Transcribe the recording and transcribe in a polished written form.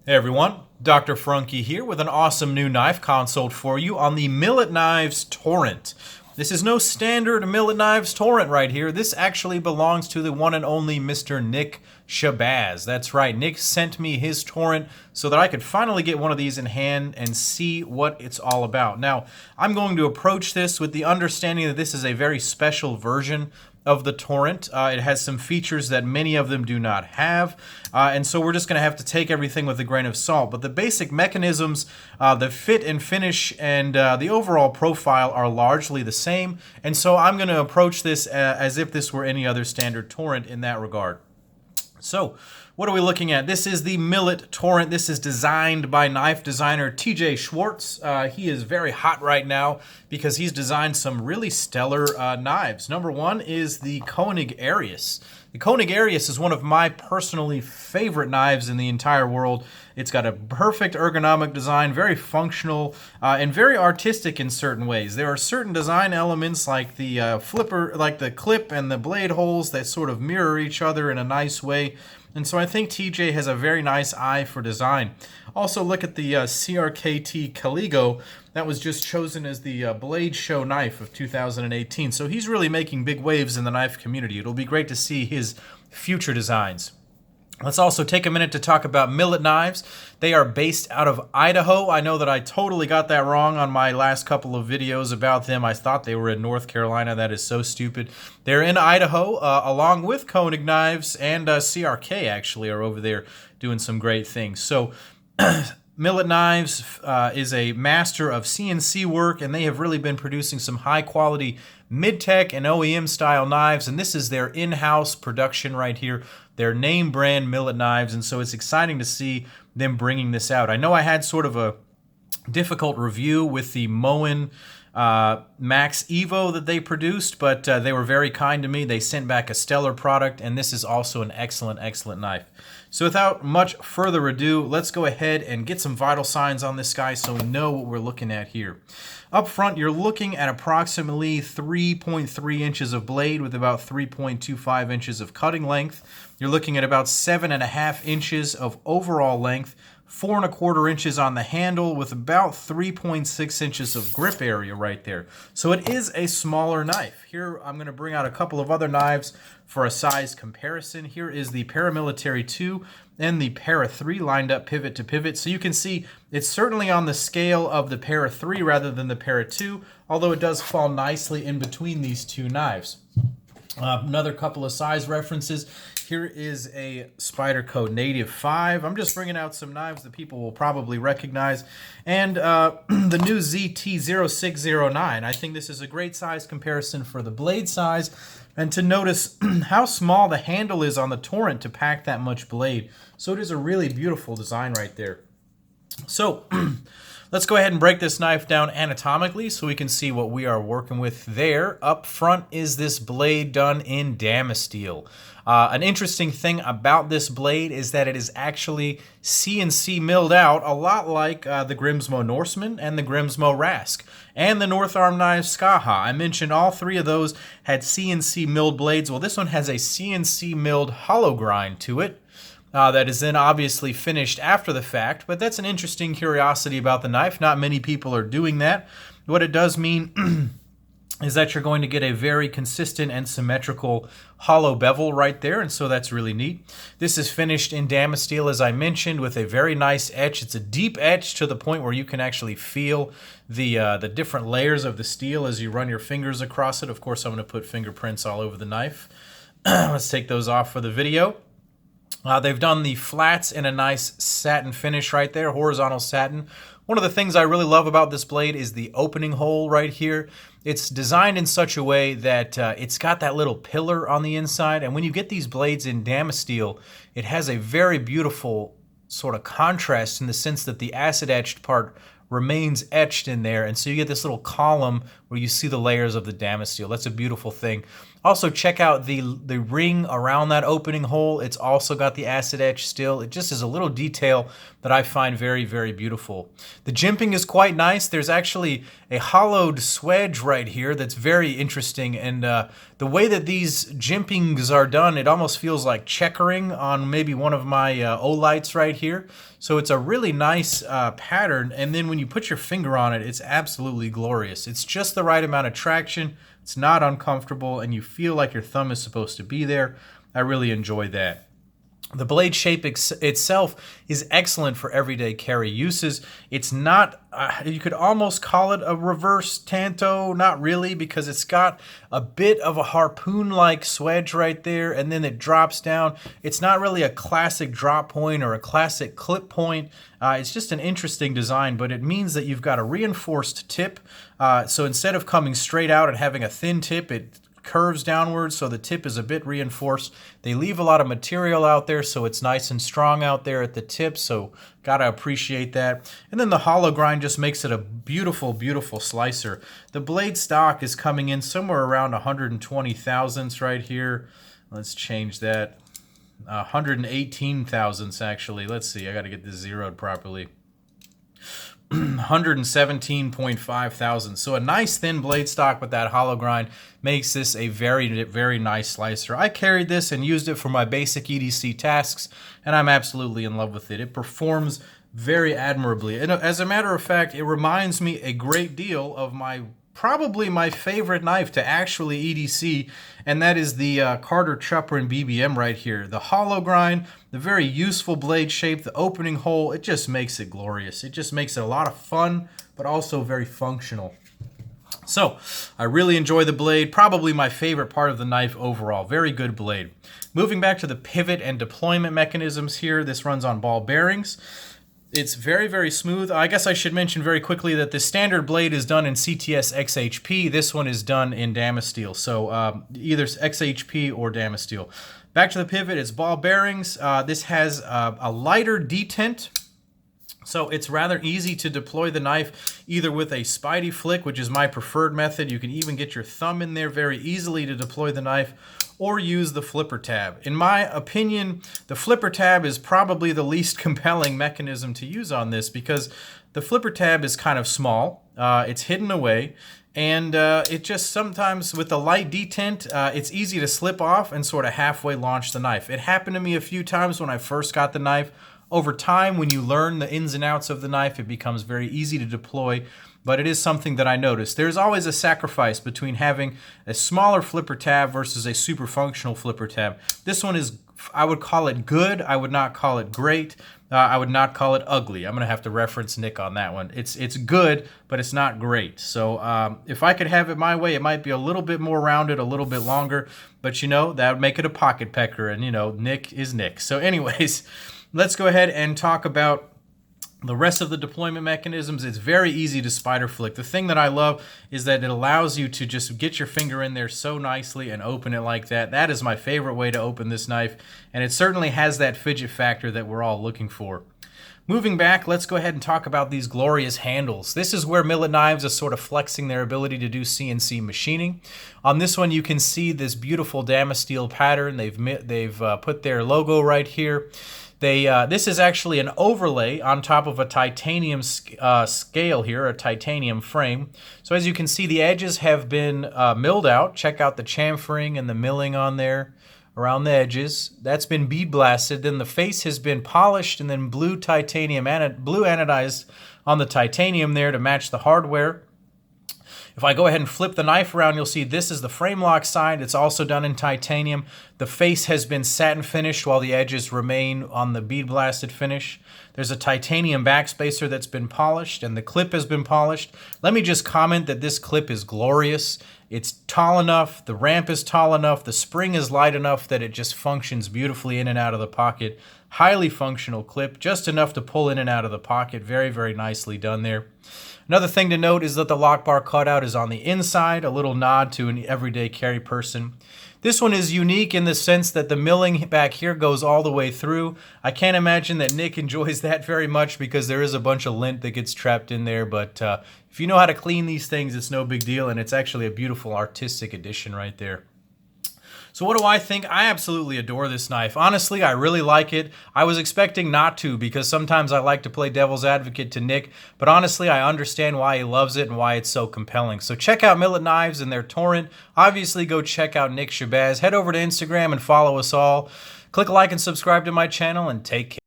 Hey everyone, Dr. Frunky here with an awesome new knife consult for you on the Millit Knives Torrent. This is no standard Millit Knives Torrent right here. This actually belongs to the one and only Mr. Nick Shabazz. That's right, Nick sent me his Torrent so that I could finally get one of these in hand and see what it's all about. Now, I'm going to approach this with the understanding that this is a very special version of the Torrent. It has some features that many of them do not have, and so we're just going to have to take everything with a grain of salt. But the basic mechanisms, the fit and finish, and the overall profile are largely the same, and so I'm going to approach this as if this were any other standard Torrent in that regard. So, what are we looking at? This is the Millit Torrent. This is designed by knife designer TJ Schwarz. He is very hot right now because he's designed some really stellar knives. Number one is the Koenig Arius. The Koenig Arius is one of my personally favorite knives in the entire world. It's got a perfect ergonomic design, very functional, and very artistic in certain ways. There are certain design elements like the flipper, like the clip and the blade holes that sort of mirror each other in a nice way. And so I think TJ has a very nice eye for design. Also look at the CRKT Caligo. That was just chosen as the Blade Show knife of 2018. So he's really making big waves in the knife community. It'll be great to see his future designs. Let's also take a minute to talk about Millit Knives. They are based out of Idaho. I know that I totally got that wrong on my last couple of videos about them. I thought they were in North Carolina. That is so stupid. They're in Idaho, along with Koenig Knives, and CRK actually are over there doing some great things. So Millit Knives is a master of CNC work, and they have really been producing some high-quality mid-tech and OEM-style knives, and this is their in-house production right here, their name brand Millit Knives, and so it's exciting to see them bringing this out. I know I had sort of a difficult review with the Moen Max Evo that they produced, but they were very kind to me. They sent back a stellar product, and this is also an excellent, excellent knife. So without much further ado, let's go ahead and get some vital signs on this guy so we know what we're looking at here. Up front, you're looking at approximately 3.3 inches of blade with about 3.25 inches of cutting length. You're looking at about 7.5 inches of overall length, 4.25 inches on the handle with about 3.6 inches of grip area right there. So it is a smaller knife. Here I'm going to bring out a couple of other knives for a size comparison. Here is the Paramilitary 2 and the Para 3 lined up pivot to pivot. So you can see it's certainly on the scale of the Para 3 rather than the Para 2, although it does fall nicely in between these two knives. Another couple of size references. Here is a Spyderco Native 5. I'm just bringing out some knives that people will probably recognize. And the new ZT0609. I think this is a great size comparison for the blade size. And to notice how small the handle is on the Torrent to pack that much blade. So it is a really beautiful design right there. So let's go ahead and break this knife down anatomically so we can see what we are working with there. Up front is this blade done in Damasteel. An interesting thing about this blade is that it is actually CNC milled out, a lot like the Grimsmo Norseman and the Grimsmo Rask and the North Arm Knives Skaha. I mentioned all three of those had CNC milled blades. Well, this one has a CNC milled hollow grind to it. That is then obviously finished after the fact, but that's an interesting curiosity about the knife. Not many people are doing that. What it does mean is that you're going to get a very consistent and symmetrical hollow bevel right there, and so that's really neat. This is finished in Damasteel, as I mentioned, with a very nice etch. It's a deep etch to the point where you can actually feel the different layers of the steel as you run your fingers across it. Of course, I'm going to put fingerprints all over the knife. Let's take those off for the video. They've done the flats in a nice satin finish right there, horizontal satin. One of the things I really love about this blade is the opening hole right here. It's designed in such a way that it's got that little pillar on the inside, and when you get these blades in Damasteel, it has a very beautiful sort of contrast in the sense that the acid etched part remains etched in there, and so you get this little column where you see the layers of the Damasteel. That's a beautiful thing. Also, check out the ring around that opening hole. It's also got the acid etch still. It just is a little detail that I find very, very beautiful. The jimping is quite nice. There's actually a hollowed swedge right here that's very interesting, and the way that these jimpings are done, it almost feels like checkering on maybe one of my Olites right here. So it's a really nice pattern, and then when you put your finger on it, it's absolutely glorious. It's just the right amount of traction. It's not uncomfortable, and you feel like your thumb is supposed to be there. I really enjoy that. The blade shape itself is excellent for everyday carry uses. It's not, you could almost call it a reverse tanto, not really, because it's got a bit of a harpoon-like swedge right there, and then it drops down. It's not really a classic drop point or a classic clip point. It's just an interesting design, but it means that you've got a reinforced tip. So instead of coming straight out and having a thin tip, it curves downwards, so the tip is a bit reinforced. They leave a lot of material out there, so it's nice and strong out there at the tip, so gotta appreciate that. And then the hollow grind just makes it a beautiful, beautiful slicer. The blade stock is coming in somewhere around 120 thousandths right here. Let's change that. 118 thousandths actually. Let's see, I gotta get this zeroed properly. 117.5 thousandths. So a nice thin blade stock with that hollow grind makes this a very, very nice slicer. I carried this and used it for my basic EDC tasks, and I'm absolutely in love with it. It performs very admirably. And as a matter of fact, it reminds me a great deal of probably my favorite knife to actually EDC, and that is the Carter Chuprin BBM right here. The hollow grind, the very useful blade shape, the opening hole, it just makes it glorious. It just makes it a lot of fun, but also very functional. So, I really enjoy the blade, probably my favorite part of the knife overall. Very good blade. Moving back to the pivot and deployment mechanisms here, this runs on ball bearings. It's very, very smooth. I guess I should mention very quickly that the standard blade is done in CTS XHP. This one is done in Damasteel, so either XHP or Damasteel. Back to the pivot, it's ball bearings. This has a lighter detent, so it's rather easy to deploy the knife either with a Spidey flick, which is my preferred method. You can even get your thumb in there very easily to deploy the knife, or use the flipper tab. In my opinion, the flipper tab is probably the least compelling mechanism to use on this because the flipper tab is kind of small, it's hidden away, and it just sometimes with the light detent, it's easy to slip off and sort of halfway launch the knife. It happened to me a few times when I first got the knife. Over time, when you learn the ins and outs of the knife, it becomes very easy to deploy, but it is something that I noticed. There's always a sacrifice between having a smaller flipper tab versus a super functional flipper tab. This one is, I would call it good. I would not call it great. I would not call it ugly. I'm going to have to reference Nick on that one. It's good, but it's not great. So if I could have it my way, it might be a little bit more rounded, a little bit longer, but you know, that would make it a pocket pecker, and you know, Nick is Nick. So anyways, let's go ahead and talk about the rest of the deployment mechanisms. It's very easy to spider flick. The thing that I love is that it allows you to just get your finger in there so nicely and open it like that. That is my favorite way to open this knife, and it certainly has that fidget factor that we're all looking for. Moving back, let's go ahead and talk about these glorious handles. This is where Millit Knives is sort of flexing their ability to do CNC machining. On this one, you can see this beautiful Damasteel pattern. They've put their logo right here. This is actually an overlay on top of a titanium scale here, a titanium frame. So as you can see, the edges have been milled out. Check out the chamfering and the milling on there around the edges. That's been bead blasted. Then the face has been polished and then blue anodized on the titanium there to match the hardware. If I go ahead and flip the knife around, you'll see this is the frame lock side. It's also done in titanium. The face has been satin finished while the edges remain on the bead blasted finish. There's a titanium backspacer that's been polished, and the clip has been polished. Let me just comment that this clip is glorious. It's tall enough, the ramp is tall enough, the spring is light enough that it just functions beautifully in and out of the pocket. Highly functional clip, just enough to pull in and out of the pocket. Very, very nicely done there. Another thing to note is that the lock bar cutout is on the inside, a little nod to an everyday carry person. This one is unique in the sense that the milling back here goes all the way through. I can't imagine that Nick enjoys that very much because there is a bunch of lint that gets trapped in there, but if you know how to clean these things, it's no big deal, and it's actually a beautiful artistic addition right there. So what do I think? I absolutely adore this knife. Honestly, I really like it. I was expecting not to because sometimes I like to play devil's advocate to Nick, but honestly, I understand why he loves it and why it's so compelling. So check out Millit Knives and their Torrent. Obviously, go check out Nick Schwarz. Head over to Instagram and follow us all. Click like and subscribe to my channel and take care.